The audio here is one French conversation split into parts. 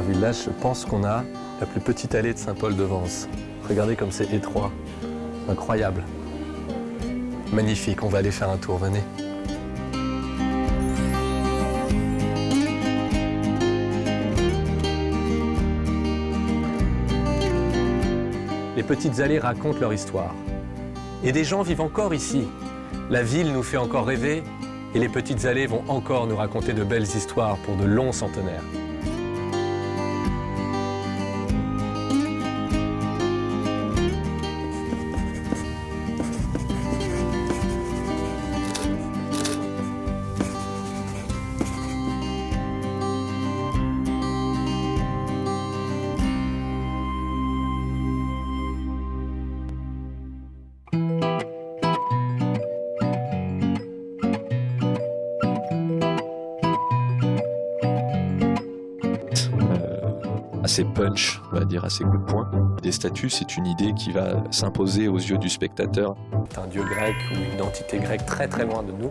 Village, je pense qu'on a la plus petite allée de Saint-Paul-de-Vence. Regardez comme c'est étroit. Incroyable. Magnifique, on va aller faire un tour, venez. Les petites allées racontent leur histoire. Et des gens vivent encore ici. La ville nous fait encore rêver et les petites allées vont encore nous raconter de belles histoires pour de longs centenaires. Assez punch, on va dire, assez coup de poing. Des statues, c'est une idée qui va s'imposer aux yeux du spectateur. C'est un dieu grec ou une identité grecque très très loin de nous.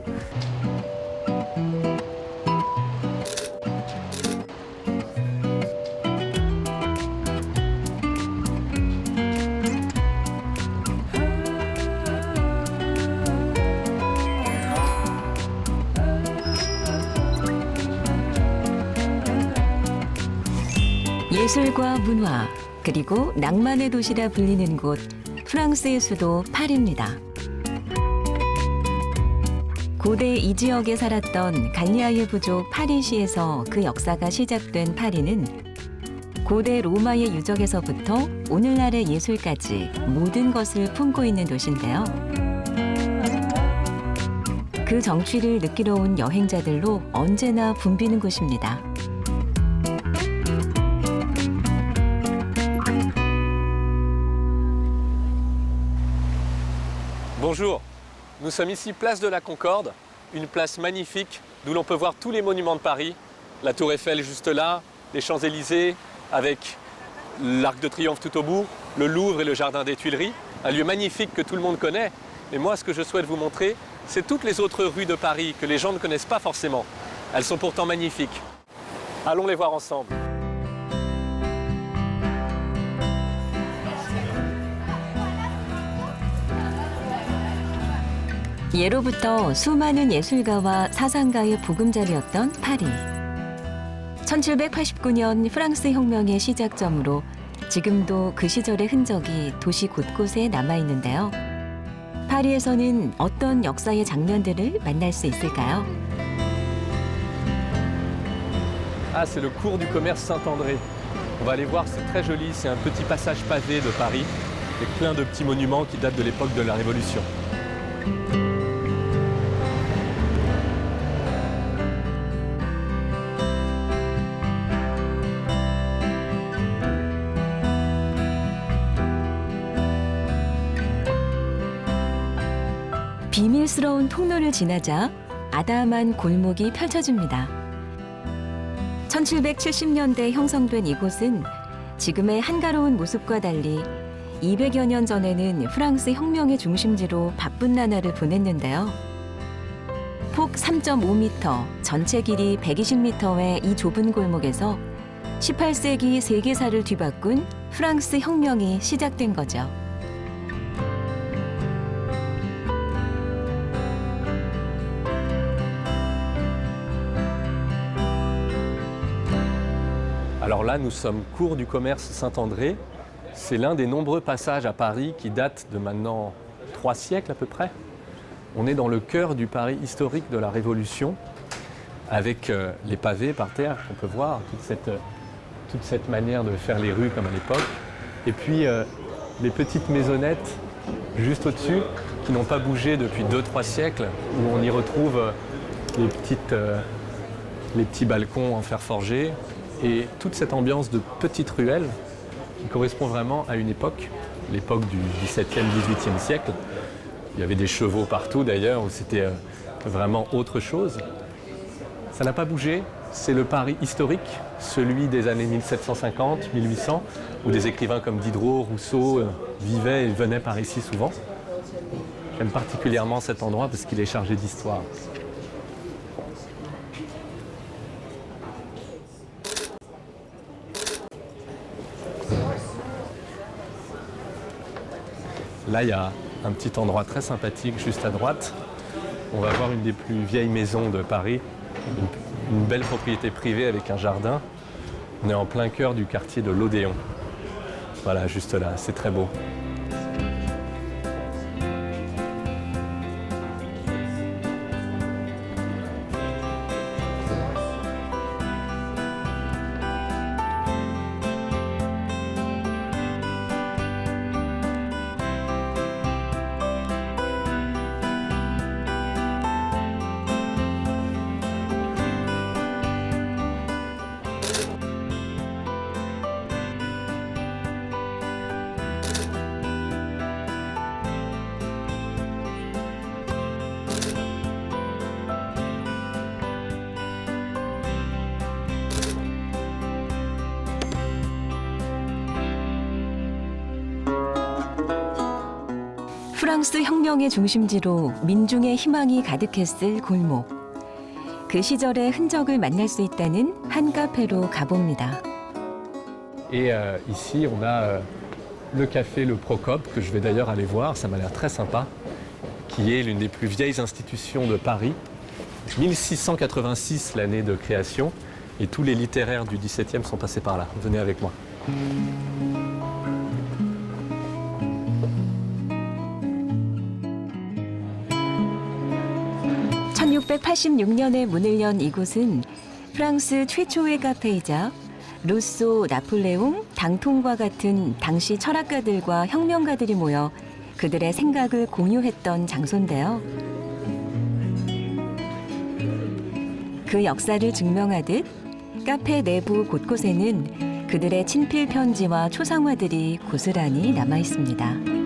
예술과 문화, 그리고 낭만의 도시라 불리는 곳, 프랑스의 수도 파리입니다. 고대 이 지역에 살았던 갈리아의 부족 파리시에서 그 역사가 시작된 파리는 고대 로마의 유적에서부터 오늘날의 예술까지 모든 것을 품고 있는 도시인데요. 그 정취를 느끼러 온 여행자들로 언제나 붐비는 곳입니다. Bonjour, nous sommes ici place de la Concorde, une place magnifique d'où l'on peut voir tous les monuments de Paris. La Tour Eiffel juste là, les Champs-Élysées avec l'Arc de Triomphe tout au bout, le Louvre et le Jardin des Tuileries. Un lieu magnifique que tout le monde connaît. Mais moi, ce que je souhaite vous montrer, c'est toutes les autres rues de Paris que les gens ne connaissent pas forcément. Elles sont pourtant magnifiques. Allons les voir ensemble. 예로부터 수많은 예술가와 사상가의 보금자리였던 파리. 1789년 프랑스 혁명의 시작점으로 지금도 그 시절의 흔적이 도시 곳곳에 남아있는데요. 파리에서는 어떤 역사의 장면들을 만날 수 있을까요? Ah, c'est le cours du commerce Saint-André. On va aller voir, c'est très joli, c'est un petit passage pavé de Paris, avec plein de petits monuments qui datent de l'époque de la Révolution. 비밀스러운 통로를 지나자 아담한 골목이 펼쳐집니다. 1770년대 형성된 이곳은 지금의 한가로운 모습과 달리 200여 년 전에는 프랑스 혁명의 중심지로 바쁜 나날을 보냈는데요. 폭 3.5m, 전체 길이 120m의 이 좁은 골목에서 18세기 세계사를 뒤바꾼 프랑스 혁명이 시작된 거죠. Alors là, nous sommes cours du commerce Saint-André. C'est l'un des nombreux passages à Paris qui datent de maintenant 3 siècles à peu près. On est dans le cœur du Paris historique de la Révolution, avec les pavés par terre qu'on peut voir, toute cette manière de faire les rues comme à l'époque. Et puis les petites maisonnettes juste au-dessus, qui n'ont pas bougé depuis 2-3 siècles, où on y retrouve les petits balcons en fer forgé, et toute cette ambiance de petites ruelles qui correspond vraiment à une époque, l'époque du XVIIe, XVIIIe siècle. Il y avait des chevaux partout d'ailleurs, où c'était vraiment autre chose. Ça n'a pas bougé, c'est le Paris historique, celui des années 1750, 1800, où des écrivains comme Diderot, Rousseau vivaient et venaient par ici souvent. J'aime particulièrement cet endroit parce qu'il est chargé d'histoire. Là, il y a un petit endroit très sympathique juste à droite. On va voir une des plus vieilles maisons de Paris, une belle propriété privée avec un jardin. On est en plein cœur du quartier de l'Odéon. Voilà, juste là, c'est très beau. 프랑스 혁명의 중심지로 민중의 희망이 가득했을 골목. 그 시절의 흔적을 만날 수 있다는 한 카페로 가봅니다. Et ici, on a le café Le Procope, que je vais d'ailleurs aller voir, ça m'a l'air très sympa, qui est l'une des plus vieilles institutions de Paris. 1686, l'année de création, et tous les littéraires du XVIIe sont passés par là. Venez avec moi. 1686년에 문을 연 이곳은 프랑스 최초의 카페이자 루소, 나폴레옹, 당통과 같은 당시 철학가들과 혁명가들이 모여 그들의 생각을 공유했던 장소인데요. 그 역사를 증명하듯 카페 내부 곳곳에는 그들의 친필 편지와 초상화들이 고스란히 남아 있습니다.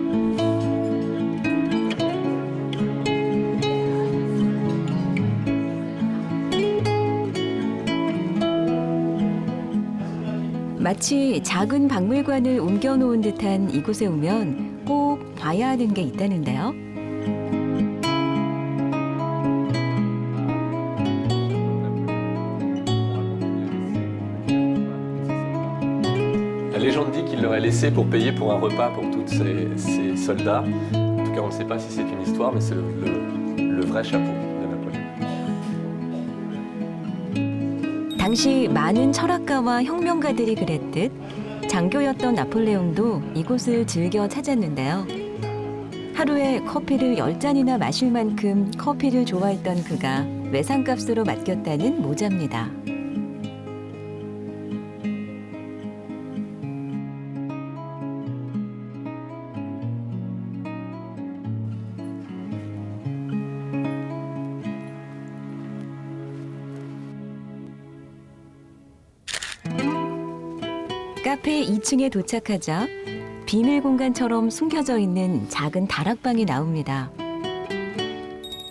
마치 작은 박물관을 옮겨놓은 듯한 이곳에 오면 꼭 봐야 하는 게 있다는데요. La légende dit qu'il l'aurait laissé pour payer pour un repas pour tous ces soldats. En tout cas, on ne sait pas si c'est une histoire, mais c'est le vrai chapeau de Napoléon. 당시 많은 철학가와 혁명가들이 그랬듯 장교였던 나폴레옹도 이곳을 즐겨 찾았는데요. 하루에 커피를 10잔이나 마실 만큼 커피를 좋아했던 그가 외상값으로 맡겼다는 모자입니다. 카페 2층에 도착하자 비밀 공간처럼 숨겨져 있는 작은 다락방이 나옵니다.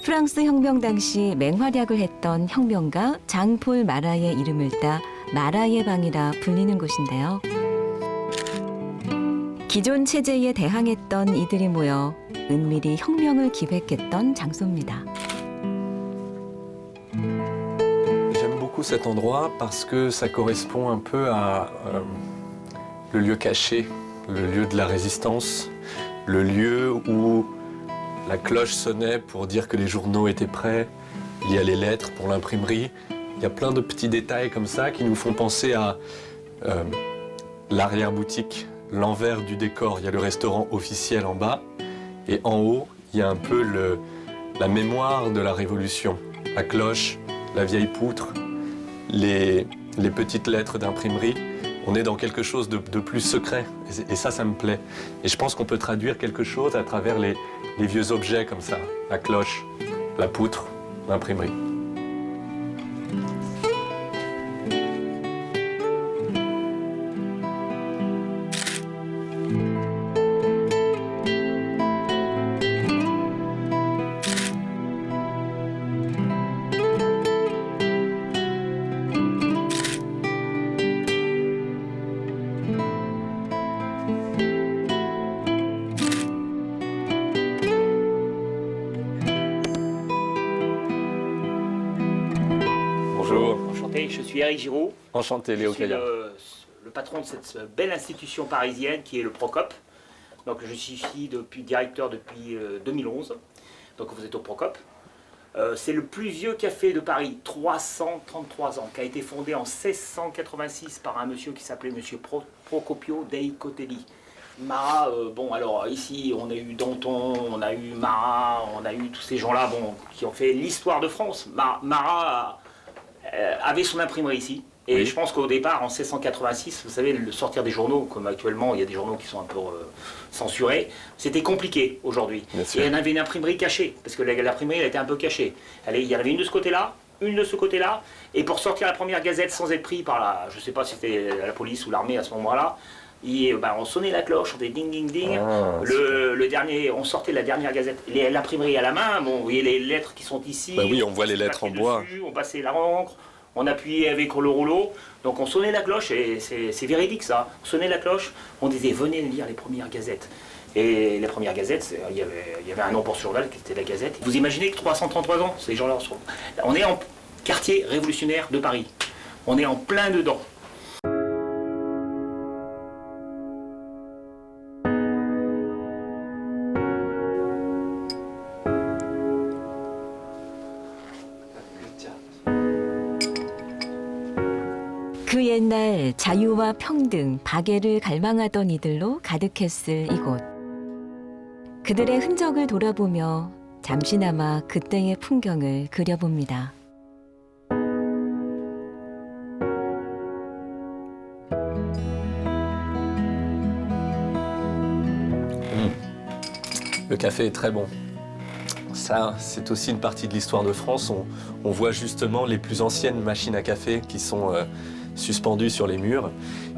프랑스 혁명 당시 맹활약을 했던 혁명가 장폴 마라의 이름을 따 마라의 방이라 불리는 곳인데요. 기존 체제에 대항했던 이들이 모여 은밀히 혁명을 기획했던 장소입니다. J'aime beaucoup cet endroit parce que ça correspond un peu à le lieu caché, le lieu de la résistance, le lieu où la cloche sonnait pour dire que les journaux étaient prêts, il y a les lettres pour l'imprimerie. Il y a plein de petits détails comme ça qui nous font penser à l'arrière-boutique, l'envers du décor. Il y a le restaurant officiel en bas et en haut, il y a un peu la mémoire de la Révolution. La cloche, la vieille poutre, les petites lettres d'imprimerie. On est dans quelque chose de plus secret et ça me plaît. Et je pense qu'on peut traduire quelque chose à travers les vieux objets comme ça. La cloche, la poutre, l'imprimerie. Bonjour. Enchanté, je suis Eric Giraud. Enchanté, Léo Je suis Caillard. le patron de cette belle institution parisienne qui est le Procope. Donc je suis ici directeur depuis 2011. Donc vous êtes au Procope. C'est le plus vieux café de Paris, 333 ans, qui a été fondé en 1686 par un monsieur qui s'appelait monsieur Procopio dei Cotelli. Marat, bon alors ici on a eu Danton, on a eu Marat, on a eu tous ces gens-là qui ont fait l'histoire de France. Marat avait son imprimerie ici. Et oui. Je pense qu'au départ, en 1686, vous savez, le sortir des journaux, comme actuellement, il y a des journaux qui sont un peu censurés, c'était compliqué aujourd'hui. Et il y en avait une imprimerie cachée, parce que l'imprimerie, elle était un peu cachée. Il y en avait une de ce côté-là, une de ce côté-là, et pour sortir la première gazette sans être pris par la, je ne sais pas si c'était la police ou l'armée à ce moment-là, on sonnait la cloche, on faisait ding ding ding. Le dernier, on sortait la dernière gazette, l'imprimerie à la main. Bon, vous voyez les lettres qui sont ici. Bah oui, on voit les lettres en bois. Dessus, on passait l'encre. On appuyait avec le rouleau, donc on sonnait la cloche, et c'est véridique ça. On sonnait la cloche, on disait venez lire les premières gazettes. Et les premières gazettes, il y avait un nom pour journal qui était la Gazette. Vous imaginez que 333 ans, ces gens-là sont... On est en quartier révolutionnaire de Paris. On est en plein dedans. 그 옛날 자유와 평등, 박애를 갈망하던 이들로 가득했을 이곳. 그들의 흔적을 돌아보며 잠시나마 그때의 풍경을 그려봅니다. Le café est très bon. Ça, c'est aussi une partie de l'histoire de France. On voit justement les plus anciennes machines à café qui sont suspendues sur les murs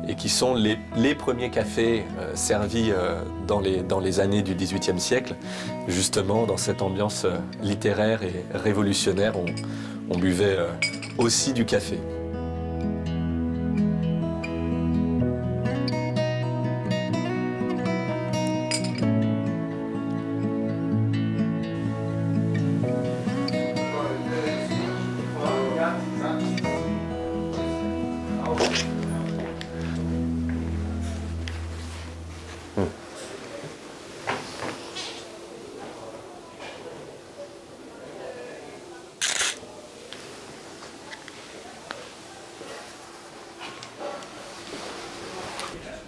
et qui sont les premiers cafés servis dans les années du XVIIIe siècle. Justement, dans cette ambiance littéraire et révolutionnaire, on buvait aussi du café.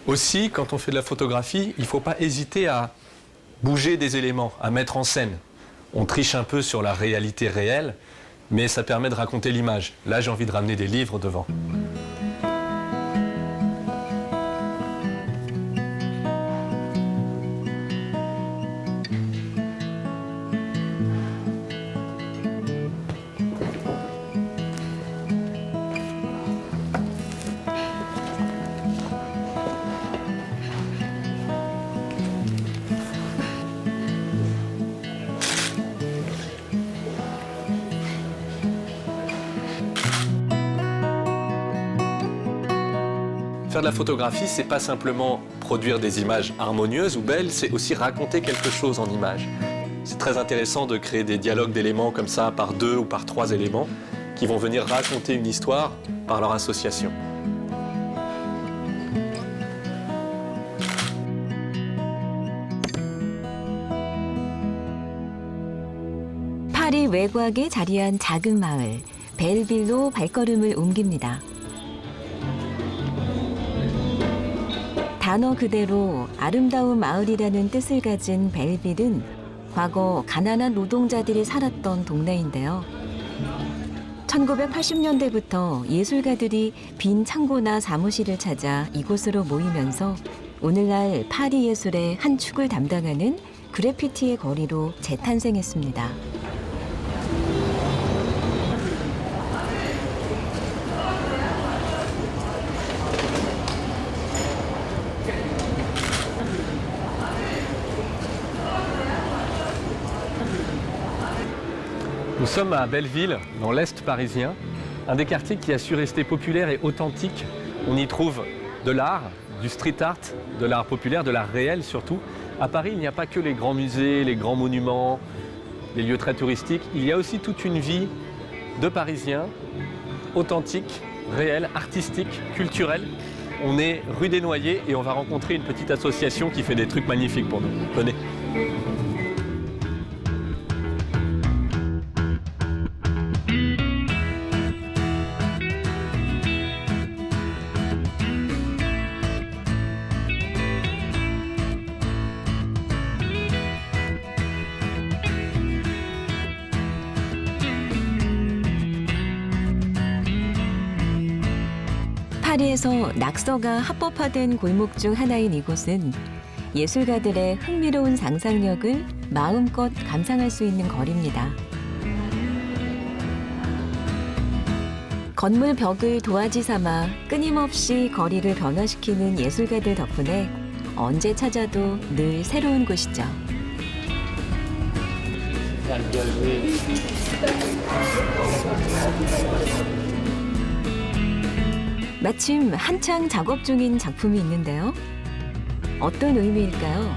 Aussi, quand on fait de la photographie, il ne faut pas hésiter à bouger des éléments, à mettre en scène. On triche un peu sur la réalité réelle, mais ça permet de raconter l'image. Là, j'ai envie de ramener des livres devant. Faire de la photographie, c'est pas simplement produire des images harmonieuses ou belles, c'est aussi raconter quelque chose en images. C'est très intéressant de créer des dialogues d'éléments comme ça, par 2 ou par 3 éléments, qui vont venir raconter une histoire par leur association. 파리 외곽에 자리한 작은 마을, 벨빌로 발걸음을 옮깁니다. 단어 그대로 아름다운 마을이라는 뜻을 가진 벨빌은 과거 가난한 노동자들이 살았던 동네인데요. 1980년대부터 예술가들이 빈 창고나 사무실을 찾아 이곳으로 모이면서 오늘날 파리 예술의 한 축을 담당하는 그래피티의 거리로 재탄생했습니다. Nous sommes à Belleville, dans l'Est parisien, un des quartiers qui a su rester populaire et authentique. On y trouve de l'art, du street art, de l'art populaire, de l'art réel surtout. À Paris, il n'y a pas que les grands musées, les grands monuments, les lieux très touristiques. Il y a aussi toute une vie de Parisiens, authentique, réelle, artistique, culturelle. on est rue des Noyers et on va rencontrer une petite association qui fait des trucs magnifiques pour nous. Venez. 파리에서 낙서가 합법화된 골목 중 하나인 이곳은 예술가들의 흥미로운 상상력을 마음껏 감상할 수 있는 거리입니다. 건물 벽을 도화지 삼아 끊임없이 거리를 변화시키는 예술가들 덕분에 언제 찾아도 늘 새로운 곳이죠. 마침 한창 작업 중인 작품이 있는데요. 어떤 의미일까요?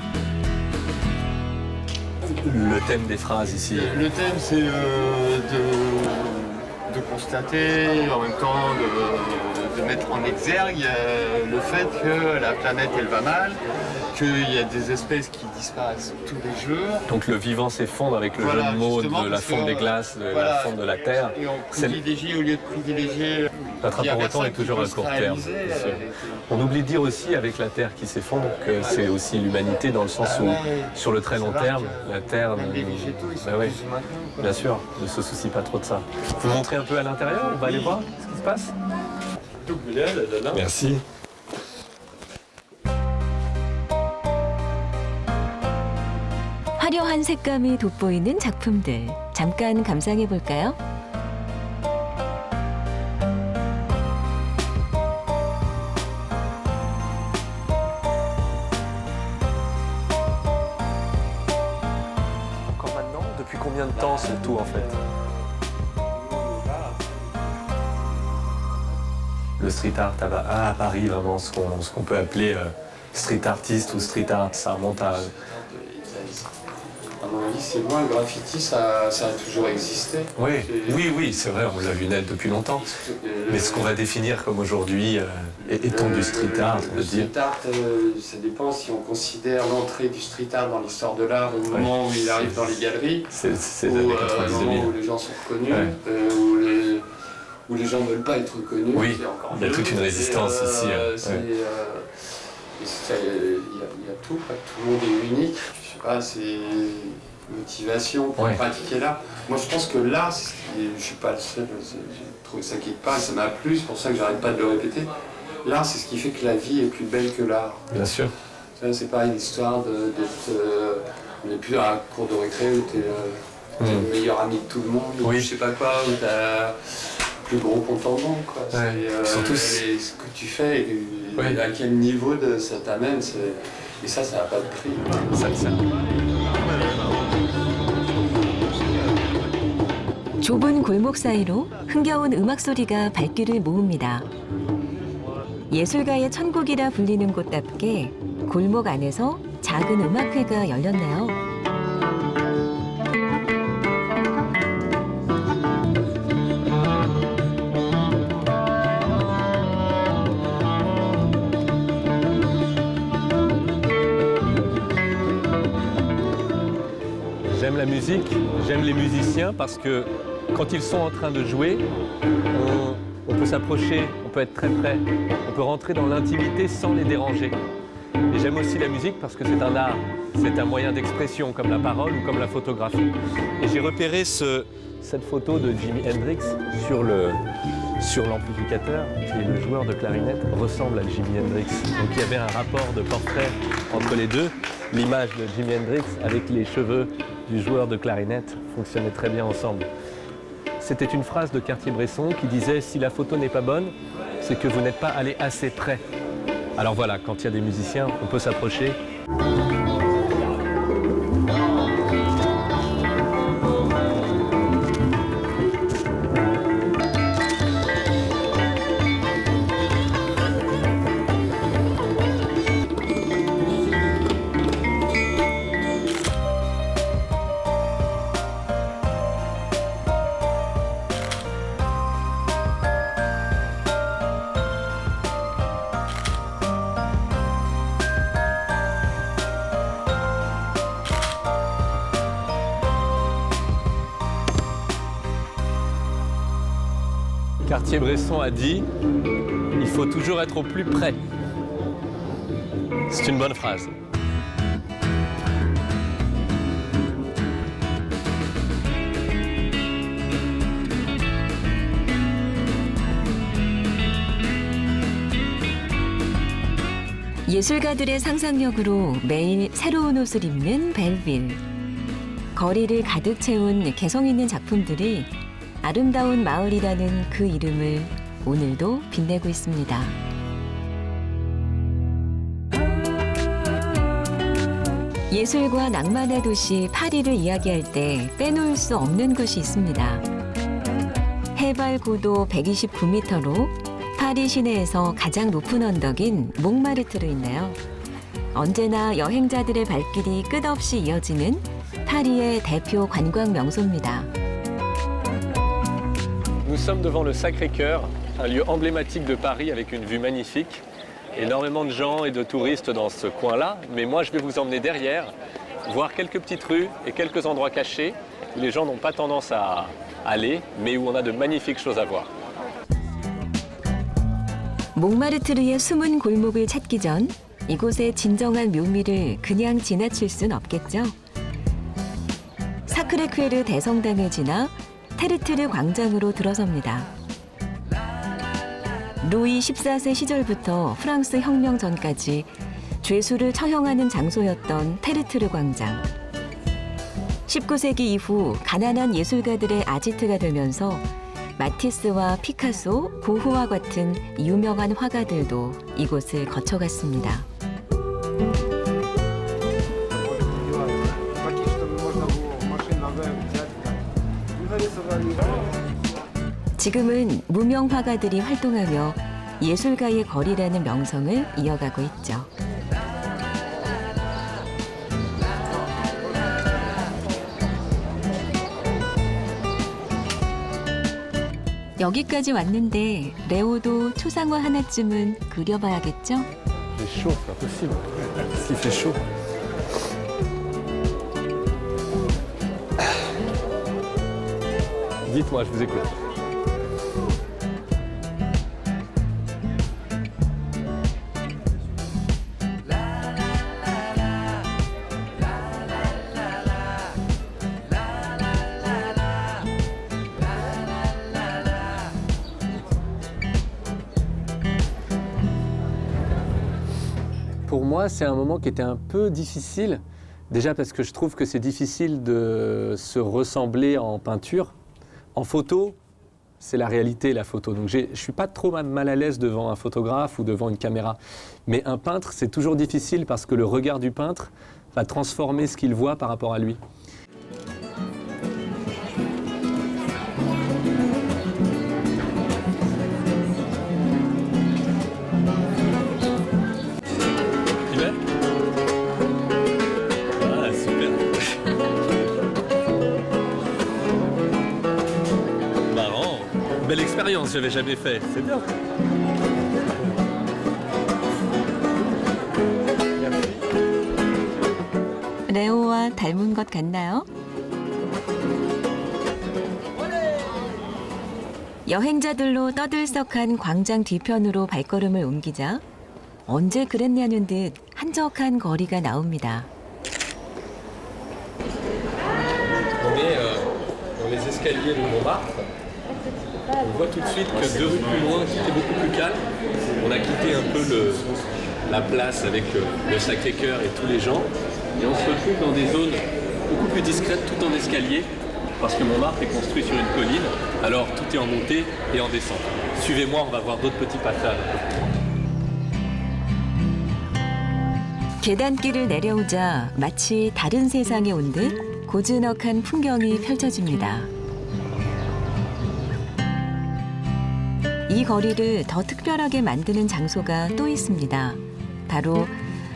Le thème des phrases ici. Le thème, c'est de constater, en même temps de mettre en exergue le fait que la planète, elle va mal, qu'il y a des espèces qui disparaissent tous les jours. Donc le vivant s'effondre avec le jeu de mots de la fonte des glaces, de la fonte de la Terre. Et on privilégie, au lieu de privilégier... Notre rapport au temps est toujours à court terme. On oublie de dire aussi, avec la Terre qui s'effondre, que c'est aussi l'humanité dans le sens où, sur le très long terme, la Terre, Les végétaux, ils sont bah oui, plus maintenant, quoi. bien sûr, ne se soucie pas trop de ça. Vous montrer un peu à l'intérieur, on va aller voir ce qui se passe. Merci. 화려한 색감이 돋보이는 작품들 잠깐 감상해 볼까요? Encore maintenant? Depuis combien de temps ce tout en fait? Le street art à Paris, vraiment ce qu'on peut appeler street artiste ou street art, ça remonte à... À mon avis, c'est loin, le graffiti, ça a toujours existé. Oui, c'est vrai, on l'a vu naître depuis longtemps. Mais ce qu'on va définir comme aujourd'hui étant du street art, on le peut dire. street art, ça dépend si on considère l'entrée du street art dans l'histoire de l'art au moment où il arrive dans les galeries, C'est les ou années au moment 90 où les gens sont reconnus, Ouais. où les gens ne veulent pas être reconnus. Oui, c'est encore il y a mieux. toute une résistance ici. Il y a tout, quoi. Tout le monde est unique. Je sais pas, c'est motivation pour pratiquer l'art. Moi, je pense que l'art, je suis pas le seul, j'ai trouvé ça qui parle, ça m'a plu, c'est pour ça que j'arrête pas de le répéter. L'art, c'est ce qui fait que la vie est plus belle que l'art. Bien sûr. C'est pas une histoire d'être... on n'est plus à la cour de récré où t'es le meilleur ami de tout le monde, ou je sais pas quoi, où t'as le plus gros compte en banque, quoi. Surtout ce que tu fais et à quel niveau ça t'amène, et ça n'a pas de prix. 좁은 골목 사이로 흥겨운 음악 소리가 발길을 모읍니다. 예술가의 천국이라 불리는 곳답게 골목 안에서 작은 음악회가 열렸네요. J'aime la musique, j'aime les musiciens parce que quand ils sont en train de jouer, on peut s'approcher, on peut être très près, on peut rentrer dans l'intimité sans les déranger. Et j'aime aussi la musique parce que c'est un art, c'est un moyen d'expression comme la parole ou comme la photographie. Et j'ai repéré cette photo de Jimi Hendrix sur l'amplificateur et le joueur de clarinette ressemble à Jimi Hendrix. Donc il y avait un rapport de portrait entre les deux. L'image de Jimi Hendrix avec les cheveux du joueur de clarinette fonctionnait très bien ensemble. C'était une phrase de Cartier-Bresson qui disait « Si la photo n'est pas bonne, c'est que vous n'êtes pas allé assez près ». Alors voilà, quand il y a des musiciens, on peut s'approcher. Cartier-Bresson a dit « Il faut toujours être au plus près ». C'est une bonne phrase. 예술가들의 상상력으로 매일 새로운 옷을 입는 벨빌. 거리를 가득 채운 개성 있는 작품들이 아름다운 마을이라는 그 이름을 오늘도 빛내고 있습니다. 예술과 낭만의 도시 파리를 이야기할 때 빼놓을 수 없는 곳이 있습니다. 해발 고도 129m로 파리 시내에서 가장 높은 언덕인 몽마르트르 있네요. 언제나 여행자들의 발길이 끝없이 이어지는 파리의 대표 관광 명소입니다. Nous sommes devant le Sacré-Cœur, un lieu emblématique de Paris avec une vue magnifique. Énormément de gens et de touristes dans ce coin-là, mais moi je vais vous emmener derrière, voir quelques petites rues et quelques endroits cachés où les gens n'ont pas tendance à aller, mais où on a de magnifiques choses à voir. 몽마르트르의 숨은 골목을 찾기 전 이곳의 진정한 묘미를 그냥 지나칠 순 없겠죠. 사크레퀘르 대성당을 지나 테르트르 광장으로 들어섭니다. 루이 14세 시절부터 프랑스 혁명 전까지 죄수를 처형하는 장소였던 테르트르 광장. 19세기 이후 가난한 예술가들의 아지트가 되면서 마티스와 피카소, 고흐와 같은 유명한 화가들도 이곳을 거쳐갔습니다. 지금은 무명 화가들이 활동하며 예술가의 거리라는 명성을 이어가고 있죠. 여기까지 왔는데 레오도 초상화 하나쯤은 그려봐야겠죠? C'est chaud, c'est pas possible. S'il fait chaud. Dites-moi, je vous écoute. Pour moi, c'est un moment qui était un peu difficile. Déjà parce que je trouve que c'est difficile de se ressembler en peinture. En photo, c'est la réalité, la photo. Donc je ne suis pas trop mal à l'aise devant un photographe ou devant une caméra. Mais un peintre, c'est toujours difficile parce que le regard du peintre va transformer ce qu'il voit par rapport à lui. Belle expérience, j'avais jamais fait. C'est bien. 레오와 닮은 것 같나요? 여행자들로 떠들썩한 광장 뒤편으로 발걸음을 옮기자 언제 그랬냐는 듯 한적한 거리가 나옵니다. On est dans les escaliers de Montmartre. On voit tout de suite que 2 rues plus loin, qui était beaucoup plus calme, on a quitté un peu la place avec le Sacré-Cœur et tous les gens. Et on se retrouve dans des zones beaucoup plus discrètes, tout en escalier, parce que Montmartre est construit sur une colline, alors tout est en montée et en descente. Suivez-moi, on va voir d'autres petits passages. 계단길을 내려오자 마치 다른 세상에 온 듯 고즈넉한 풍경이 펼쳐집니다. 이 거리를 더 특별하게 만드는 장소가 또 있습니다. 바로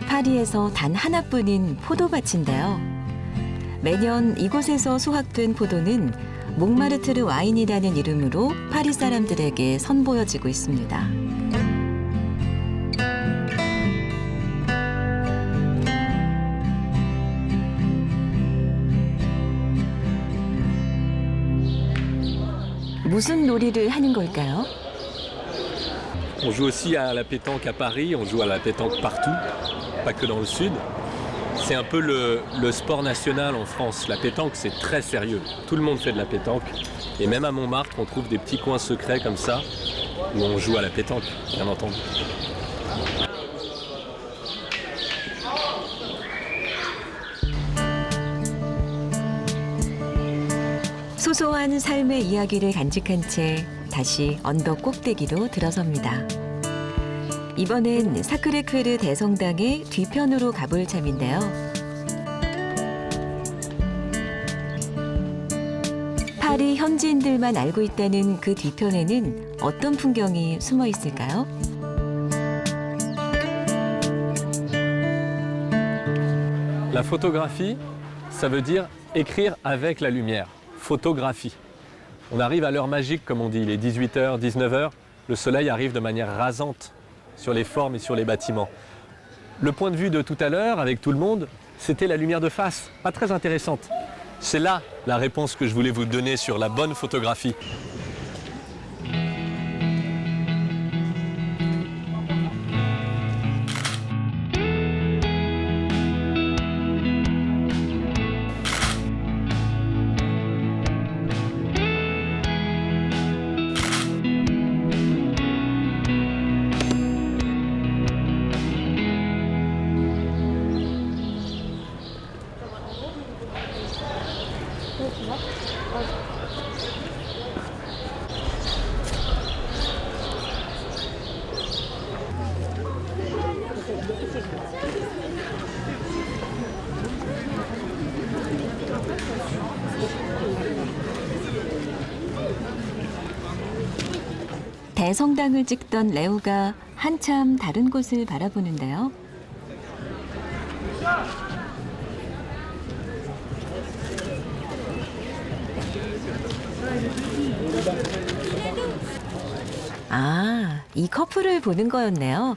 파리에서 단 하나뿐인 포도밭인데요. 매년 이곳에서 수확된 포도는 몽마르트르 와인이라는 이름으로 파리 사람들에게 선보여지고 있습니다. 무슨 놀이를 하는 걸까요? On joue aussi à la pétanque à Paris, on joue à la pétanque partout, pas que dans le sud. C'est un peu le sport national en France. La pétanque, c'est très sérieux. Tout le monde fait de la pétanque. Et même à Montmartre, on trouve des petits coins secrets comme ça, où on joue à la pétanque, bien entendu. 소소한 삶의 이야기를 간직한 채 다시 언덕 꼭대기로 들어섭니다. 이번엔 사크레크르 대성당의 뒤편으로 가볼 참인데요. 파리 현지인들만 알고 있다는 그 뒤편에는 어떤 풍경이 숨어 있을까요? La photographie, ça veut dire écrire avec la lumière. Photographie. On arrive à l'heure magique, comme on dit, il est 18h, 19h, le soleil arrive de manière rasante sur les formes et sur les bâtiments. Le point de vue de tout à l'heure, avec tout le monde, c'était la lumière de face, pas très intéressante. C'est là la réponse que je voulais vous donner sur la bonne photographie. 대성당을 찍던 레오가 한참 다른 곳을 바라보는데요. 아, 이 커플을 보는 거였네요.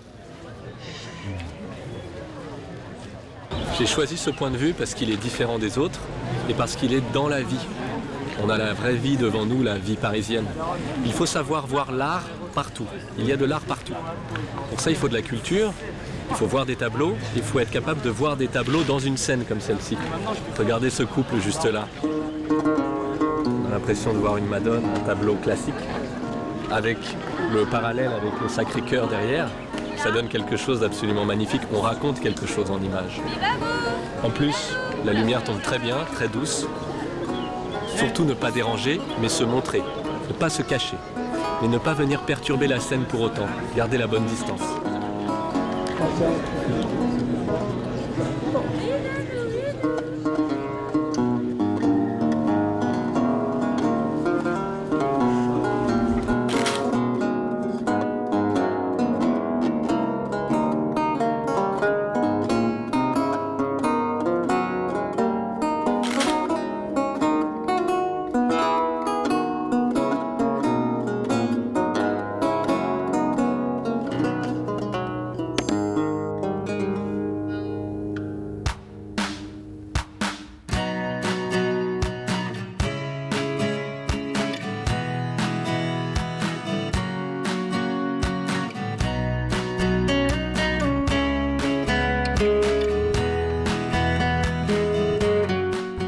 J'ai choisi ce point de vue parce qu'il est différent des autres et parce qu'il est dans la vie. On a la vraie vie devant nous, la vie parisienne. Il faut savoir voir l'art partout. Il y a de l'art partout. Pour ça, il faut de la culture, il faut voir des tableaux, il faut être capable de voir des tableaux dans une scène comme celle-ci. Regardez ce couple juste là. On a l'impression de voir une Madone, un tableau classique, avec le parallèle avec le Sacré-Cœur derrière. Ça donne quelque chose d'absolument magnifique. On raconte quelque chose en image. En plus, la lumière tombe très bien, très douce. Surtout ne pas déranger, mais se montrer. Ne pas se cacher. Mais ne pas venir perturber la scène pour autant. Garder la bonne distance.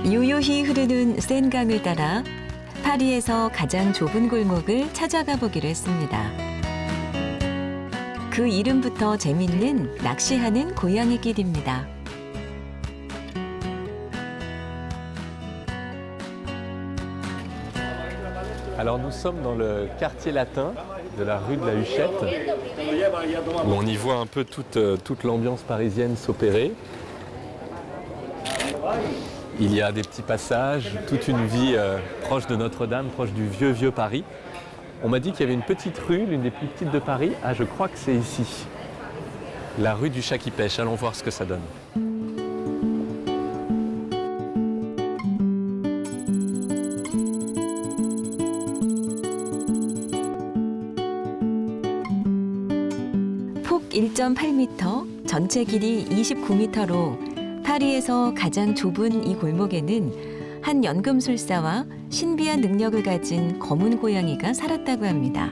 유유히 흐르는 센강을 따라 파리에서 가장 좁은 골목을 찾아가 보기로 했습니다. 그 이름부터 재밌는 낚시하는 고양이 길입니다. Alors nous sommes dans le quartier latin de la rue de la Huchette, où on y voit un peu toute l'ambiance parisienne s'opérer. Il y a des petits passages, toute une vie proche de Notre-Dame, proche du vieux Paris. On m'a dit qu'il y avait une petite rue, l'une des plus petites de Paris. Ah, je crois que c'est ici. La rue du chat qui pêche. Allons voir ce que ça donne. 폭 1.8m, 전체 길이 29m로 파리에서 가장 좁은 이 골목에는 한 연금술사와 신비한 능력을 가진 검은 고양이가 살았다고 합니다.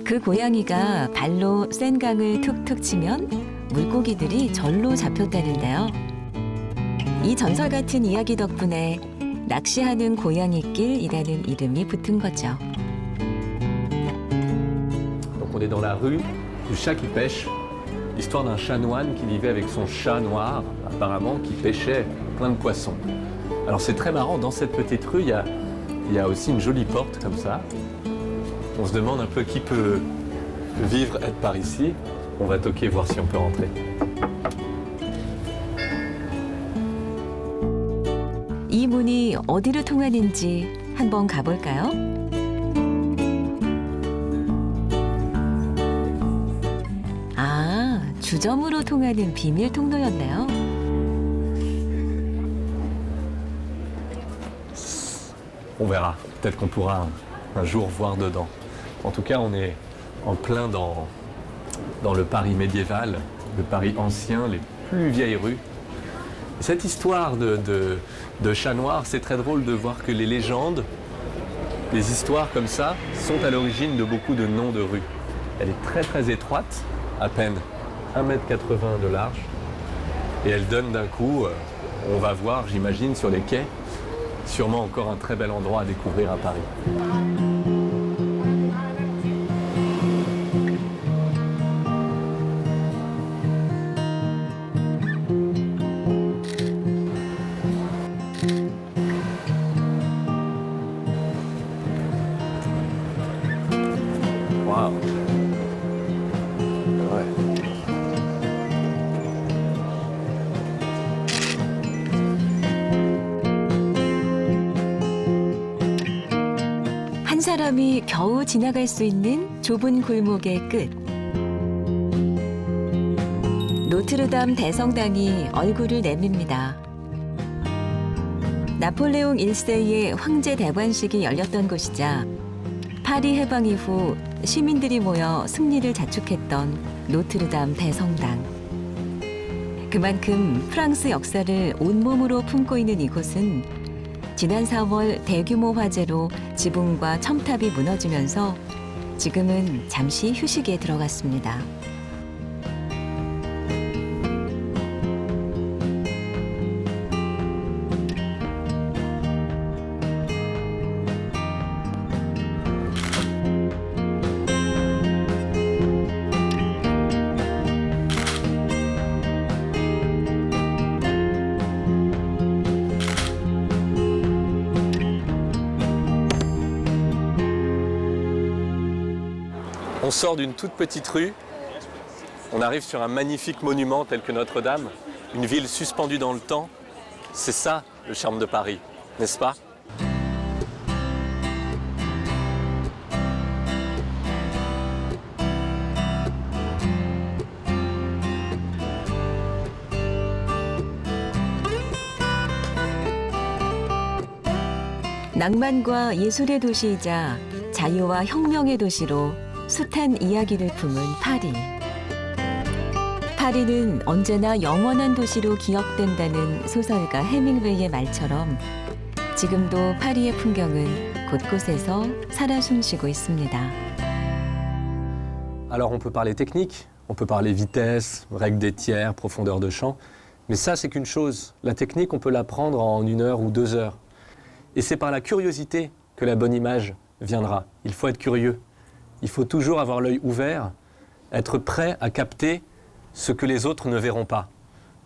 그 고양이가 발로 센 강을 툭툭 치면 물고기들이 절로 잡혔다는데요. 이 전설 같은 이야기 덕분에 낚시하는 고양이길이라는 이름이 붙은 거죠. Donc on est dans la rue du chat qui pêche, l'histoire d'un chanoine qui vivait avec son chat noir, apparemment, qui pêchait plein de poissons. Alors c'est très marrant, dans cette petite rue, il y a aussi une jolie porte comme ça. On se demande un peu qui peut vivre, être par ici. On va toquer, voir si on peut rentrer. 이 문이 어디로 통하는지 한번 가볼까요? 아, 주점으로 통하는 비밀 통로였네요. On verra. Peut-être qu'on pourra un jour voir dedans. En tout cas, on est en plein dans le Paris médiéval, le Paris ancien, les plus vieilles rues. Cette histoire de chat noir, c'est très drôle de voir que les légendes, les histoires comme ça, sont à l'origine de beaucoup de noms de rues. Elle est très très étroite, à peine 1,80 m de large, et elle donne d'un coup, on va voir, j'imagine, sur les quais, sûrement encore un très bel endroit à découvrir à Paris. Waouh. Ouais. 한 사람이 겨우 지나갈 수 있는 좁은 골목의 끝. 노트르담 대성당이 얼굴을 내밉니다. 나폴레옹 1세의 황제 대관식이 열렸던 곳이자 파리 해방 이후 시민들이 모여 승리를 자축했던 노트르담 대성당. 그만큼 프랑스 역사를 온몸으로 품고 있는 이곳은 지난 4월 대규모 화재로 지붕과 첨탑이 무너지면서 지금은 잠시 휴식에 들어갔습니다. On sort d'une toute petite rue, on arrive sur un magnifique monument tel que Notre-Dame, une ville suspendue dans le temps. C'est ça le charme de Paris, n'est-ce pas ? 낭만과 예술의 도시이자 자유와 혁명의 도시로 숱한 이야기를 품은 파리. 파리는 언제나 영원한 도시로 기억된다는 소설가 해밍웨이의 말처럼 지금도 파리의 풍경은 곳곳에서 살아 숨쉬고 있습니다. Alors on peut parler technique, on peut parler vitesse, règle des tiers, profondeur de champ, mais ça c'est qu'une chose. La technique on peut l'apprendre en 1 heure ou 2 heures. Et c'est par la curiosité que la bonne image viendra. Il faut être curieux. Il faut toujours avoir l'œil ouvert, être prêt à capter ce que les autres ne verront pas,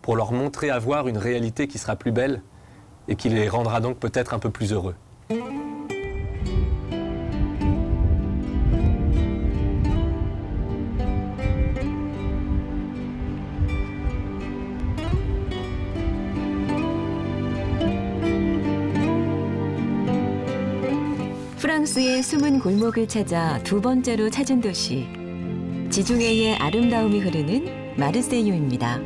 pour leur montrer avoir une réalité qui sera plus belle et qui les rendra donc peut-être un peu plus heureux. 프랑스의 숨은 골목을 찾아 두 번째로 찾은 도시. 지중해의 아름다움이 흐르는 마르세유입니다.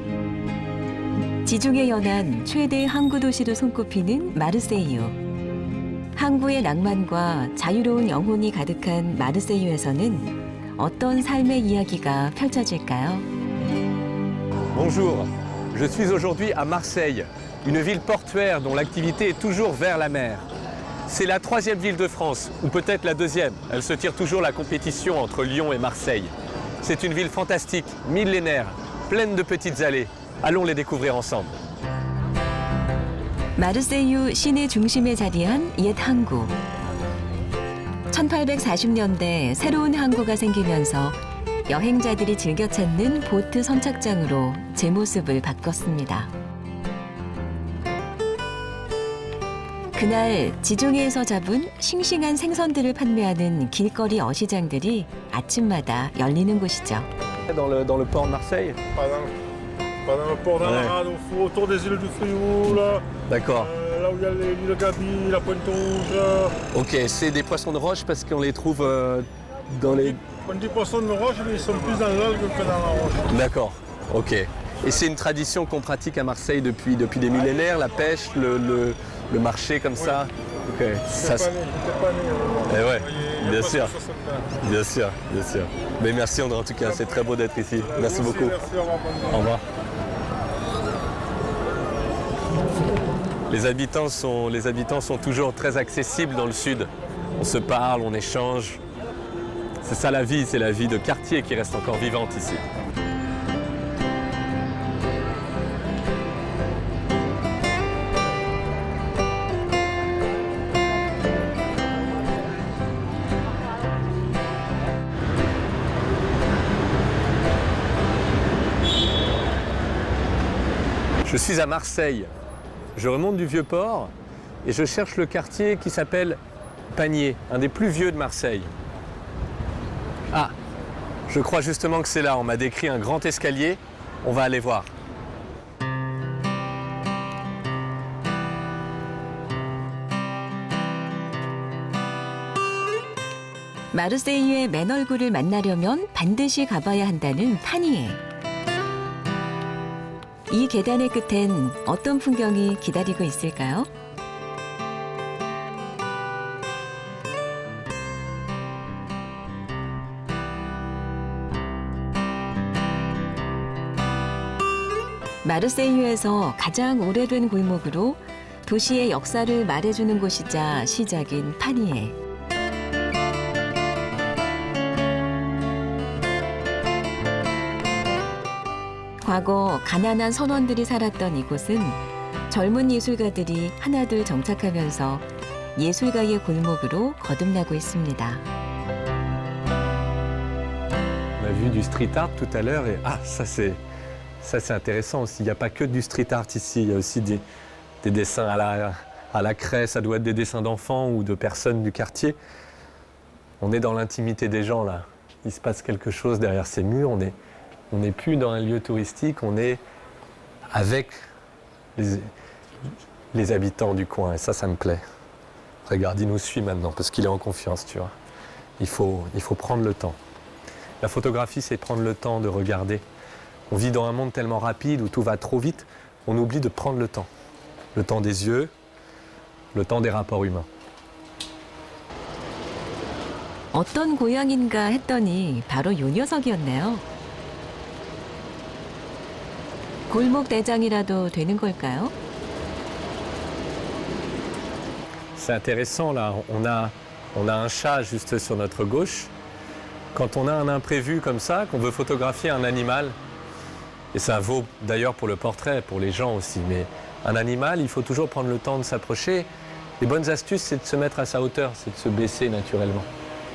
지중해 연안 최대 항구 도시로 손꼽히는 마르세유. 항구의 낭만과 자유로운 영혼이 가득한 마르세유에서는 어떤 삶의 이야기가 펼쳐질까요? Bonjour, je suis aujourd'hui à Marseille, une ville portuaire dont l'activité est toujours vers la mer. C'est la 3e ville de France, ou peut-être la 2e. Elle se tire toujours la compétition entre Lyon et Marseille. C'est une ville fantastique, millénaire, pleine de petites allées. Allons les découvrir ensemble. 마르세유 시내 중심에 자리한 옛 항구. 1840년대 새로운 항구가 생기면서 여행자들이 즐겨 찾는 보트 선착장으로 제 모습을 바꿨습니다. 그날 지중해에서 잡은 싱싱한 생선들을 판매하는 길거리 어시장들이 아침마다 열리는 곳이죠. Dans le port de Marseille. Pas dans le port d'Amarade, autour des îles du Frioul, là D'accord. Là où il y a l'île Gabi, la Pointe Rouge. Ok, c'est des poissons de roche parce qu'on les trouve dans les... On dit poissons de roche, mais ils sont plus dans l'algue que dans la roche. D'accord, ok. Et c'est une tradition qu'on pratique à Marseille depuis des millénaires, la pêche, le marché comme ça. Ok. J'étais pas né. Eh ouais, Il y a bien pas sûr. 60 ans. Bien sûr, bien sûr. Mais merci André en tout cas, c'est très beau d'être ici. Merci Vous aussi, beaucoup. merci, au revoir, bonne journée. Au revoir. Les habitants sont toujours très accessibles dans le sud. On se parle, on échange. C'est ça la vie, c'est la vie de quartier qui reste encore vivante ici. Je suis à Marseille. Je remonte du Vieux-Port et je cherche le quartier qui s'appelle Panier, un des plus vieux de Marseille. Ah, je crois justement que c'est là. On m'a décrit un grand escalier. On va aller voir. 마르세유의 맨 얼굴을 만나려면 반드시 가봐야 한다는 파니에. 이 계단의 끝엔 어떤 풍경이 기다리고 있을까요? 마르세유에서 가장 오래된 골목으로 도시의 역사를 말해주는 곳이자 시작인 파니에. 과거 가난한 선원들이 살았던 이곳은 젊은 예술가들이 하나둘 정착하면서 예술가의 골목으로 거듭나고 있습니다. On a vu du street art tout à l'heure et ça c'est intéressant aussi. Il n'y a pas que du street art ici, il y a aussi des dessins à la craie, ça doit être des dessins d'enfants ou de personnes du quartier. On est dans l'intimité des gens là. Il se passe quelque chose derrière ces murs, on n'est plus dans un lieu touristique, on est avec les habitants du coin et ça me plaît. Regarde, il nous suit maintenant parce qu'il est en confiance, tu vois. Il faut prendre le temps. La photographie, c'est prendre le temps de regarder. On vit dans un monde tellement rapide où tout va trop vite, on oublie de prendre le temps. Le temps des yeux, le temps des rapports humains. 어떤 고향인가 했더니 바로 요 녀석이었네요. 골목 대장이라도 되는 걸까요? C'est intéressant là, on a un chat juste sur notre gauche. Quand on a un imprévu comme ça, qu'on veut photographier un animal, et ça vaut d'ailleurs pour le portrait, pour les gens aussi, mais un animal, il faut toujours prendre le temps de s'approcher. Les bonnes astuces, c'est de se mettre à sa hauteur, c'est de se baisser naturellement.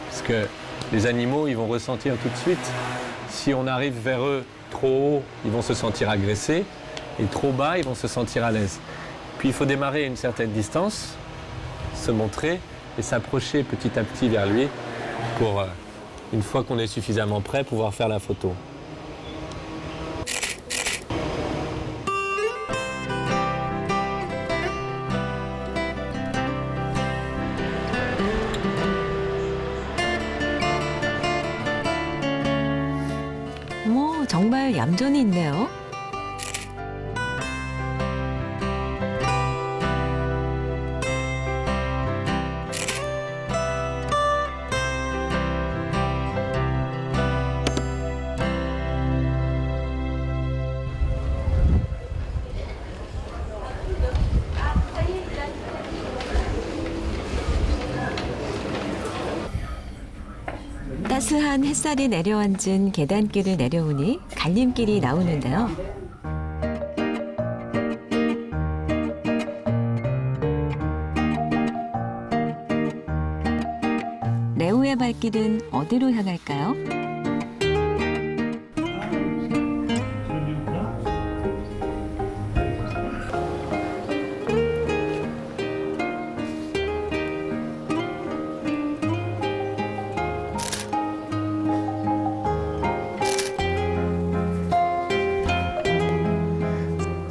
Parce que les animaux, ils vont ressentir tout de suite. Si on arrive vers eux trop haut, ils vont se sentir agressés, et trop bas, ils vont se sentir à l'aise. Puis il faut démarrer à une certaine distance, se montrer et s'approcher petit à petit vers lui pour, une fois qu'on est suffisamment prêt, pouvoir faire la photo. 정말 얌전히 있네요. 따스한 햇살이 내려앉은 계단길을 내려오니 갈림길이 나오는데요. 레오의 발길은 어디로 향할까요?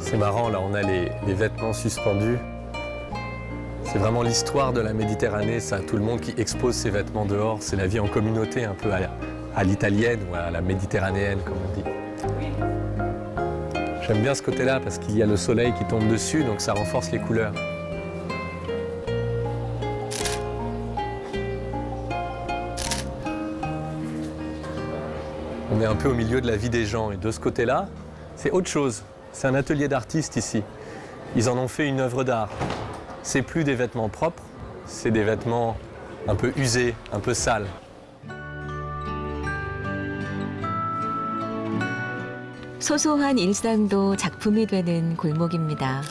C'est marrant, là on a les vêtements suspendus. C'est vraiment l'histoire de la Méditerranée, ça. Tout le monde qui expose ses vêtements dehors, c'est la vie en communauté un peu à l'italienne ou à la méditerranéenne, comme on dit. J'aime bien ce côté-là parce qu'il y a le soleil qui tombe dessus, donc ça renforce les couleurs. On est un peu au milieu de la vie des gens et de ce côté-là, c'est autre chose. C'est un atelier d'artistes ici. Ils en ont fait une œuvre d'art. C'est plus des vêtements propres, c'est des vêtements un peu usés, un peu sales. 소소한 일상도 작품이 되는 골목입니다.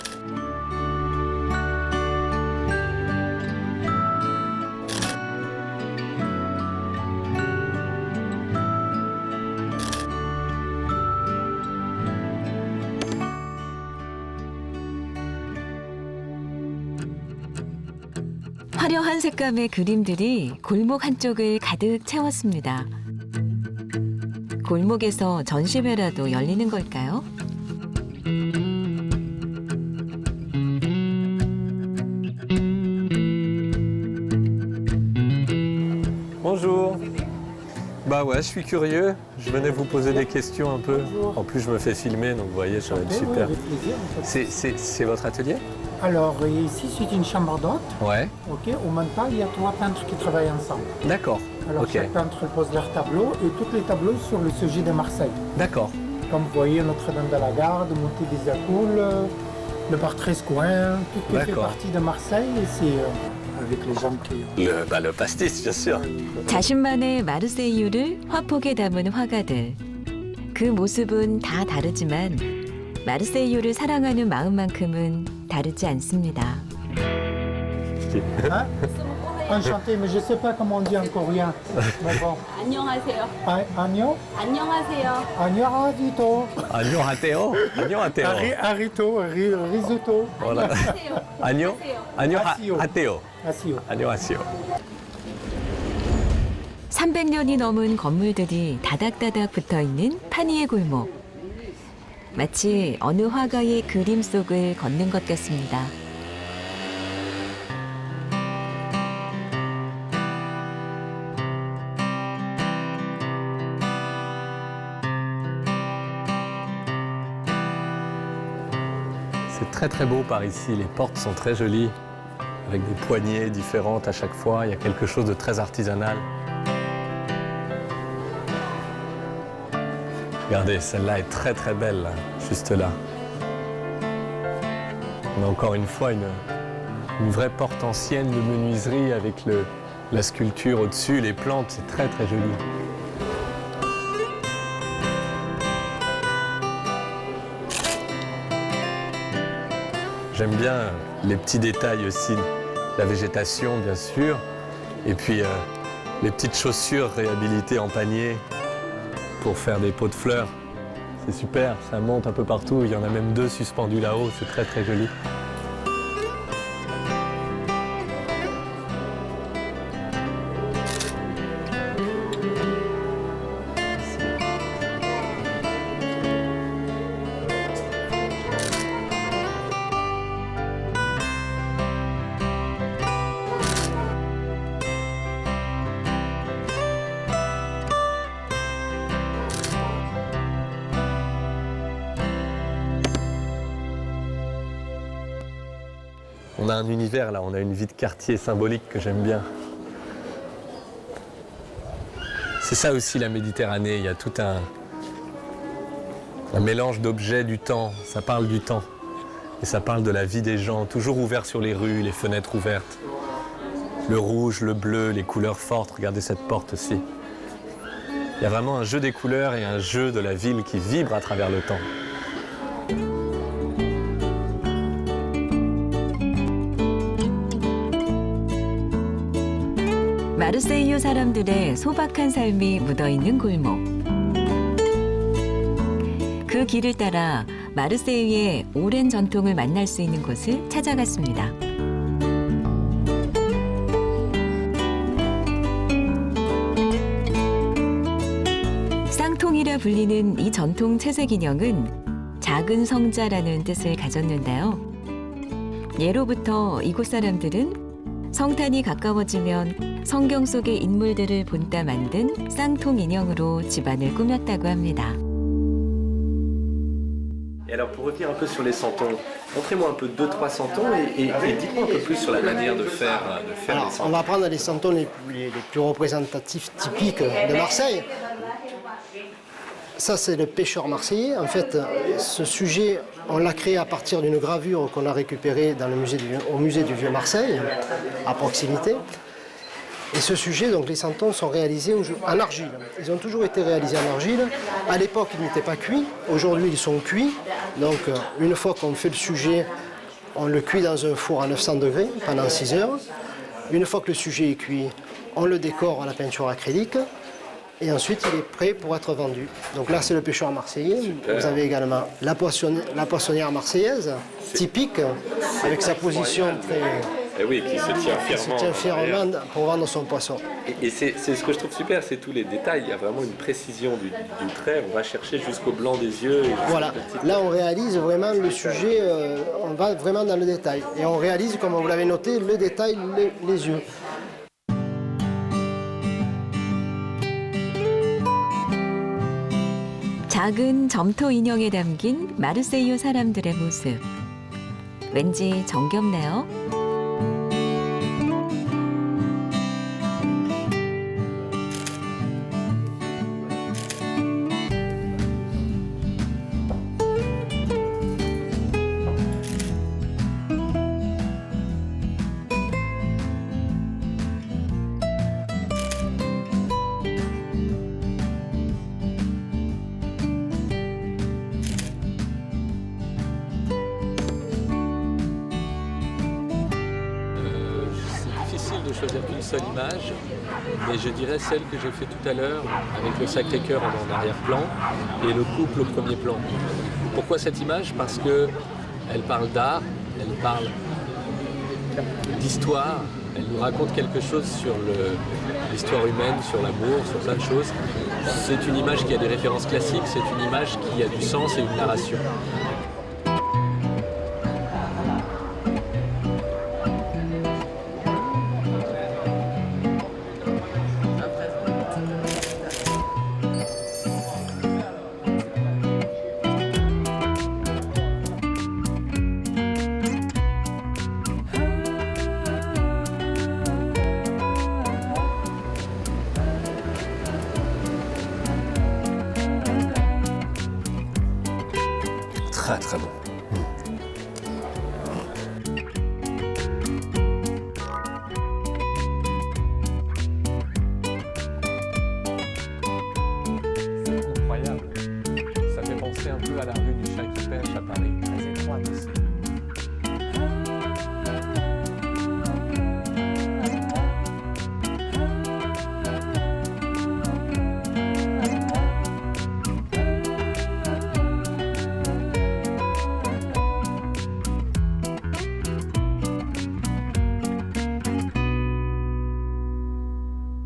화려한 색감의 그림들이 골목 한쪽을 가득 채웠습니다. 골목에서 전시회라도 열리는 걸까요? Bonjour. Bah ouais, je suis curieux. Je venais vous poser des questions un peu. En plus, je me fais filmer, donc vous voyez, ça va être super. Avec plaisir. C'est votre atelier? Alors ici c'est une chambre d'hôte. Ouais. Ok. Au même temps il y a 3 peintres qui travaillent ensemble. D'accord. Alors Ok. chaque peintre pose leur tableau et tous les tableaux sur le sujet de Marseille. D'accord. Comme vous voyez Notre-Dame de la Garde, Montée des Accoules, le parc Trescoing, tout ce qui fait D'accord. partie de Marseille et c'est avec les gens qui... Le pastis, bien sûr. 자신만의 마르세유를 화폭에 담은 화가들. 그 모습은 다 다르지만 마르세유를 사랑하는 마음만큼은 다르지 않습니다. Hein? Enchanté, mais je ne sais pas comment on dit en coréen. Mais bon. 안녕하세요. Agno? 안녕하세요. Agno 안녕하세요. 안녕하세요. Arito, risotto. Voilà. 안녕하세요. 안녕하세요. Asio. 안녕하세요. 300년이 넘은 건물들이 다닥다닥 붙어있는 파니의 골목. 마치 어느 화가의 그림 속을 걷는 것 같습니다. C'est très très beau par ici. Les portes sont très jolies, avec des poignées différentes à chaque fois. Il y a quelque chose de très artisanal. Regardez, celle-là est très très belle, là, juste là. On a encore une fois une vraie porte ancienne de menuiserie avec la sculpture au-dessus, les plantes, c'est très très joli. J'aime bien les petits détails aussi, la végétation bien sûr, et puis les petites chaussures réhabilitées en panier pour faire des pots de fleurs. C'est super, ça monte un peu partout, il y en a même 2 suspendus là-haut, c'est très très joli. On a un univers là, on a une vie de quartier symbolique que j'aime bien. C'est ça aussi la Méditerranée, il y a tout un mélange d'objets du temps, ça parle du temps. Et ça parle de la vie des gens, toujours ouvert sur les rues, les fenêtres ouvertes. Le rouge, le bleu, les couleurs fortes, regardez cette porte aussi. Il y a vraiment un jeu des couleurs et un jeu de la ville qui vibre à travers le temps. 마르세유 사람들의 소박한 삶이 묻어있는 골목. 그 길을 따라 마르세유의 오랜 전통을 만날 수 있는 곳을 찾아갔습니다. 쌍통이라 불리는 이 전통 채색 인형은 작은 성자라는 뜻을 가졌는데요. 예로부터 이곳 사람들은 성탄이 가까워지면 성경 속의 인물들을 본따 만든 쌍통 인형으로 집안을 꾸몄다고 합니다. Et alors pour revenir un peu sur les santons, montrez-moi un peu 2-3 santons et dites-moi un peu plus sur la manière de faire Alors, les santons. on va prendre les santons les plus représentatifs, typiques de Marseille. Ça, c'est le pêcheur marseillais. En fait, ce sujet, on l'a créé à partir d'une gravure qu'on a récupérée dans au musée du Vieux-Marseille, à proximité. Et ce sujet, donc les santons, sont réalisés en argile. Ils ont toujours été réalisés en argile. À l'époque, ils n'étaient pas cuits. Aujourd'hui, ils sont cuits. Donc, une fois qu'on fait le sujet, on le cuit dans un four à 900 degrés pendant 6 heures. Une fois que le sujet est cuit, on le décore à la peinture acrylique. Et ensuite, il est prêt pour être vendu. Donc là, c'est le pêcheur marseillais. Super. Vous avez également la poissonnière marseillaise, typique, avec sa position très... Et oui, qui se tient fièrement pour vendre son poisson. Et c'est ce que je trouve super, c'est tous les détails. Il y a vraiment une précision du trait. On va chercher jusqu'au blanc des yeux. Voilà. Là, on réalise vraiment le sujet. On va vraiment dans le détail. Et on réalise, comme vous l'avez noté, le détail, les yeux. 작은 점토 인형에 담긴 마르세유 사람들의 모습. 왠지 정겹네요. De choisir qu'une seule image, mais je dirais celle que j'ai fait tout à l'heure avec le Sacré-Cœur en arrière-plan et le couple au premier plan. Pourquoi cette image? Parce qu'elle parle d'art, elle parle d'histoire, elle nous raconte quelque chose sur l'histoire humaine, sur l'amour, sur plein de choses. C'est une image qui a des références classiques, c'est une image qui a du sens et une narration. Très très bon.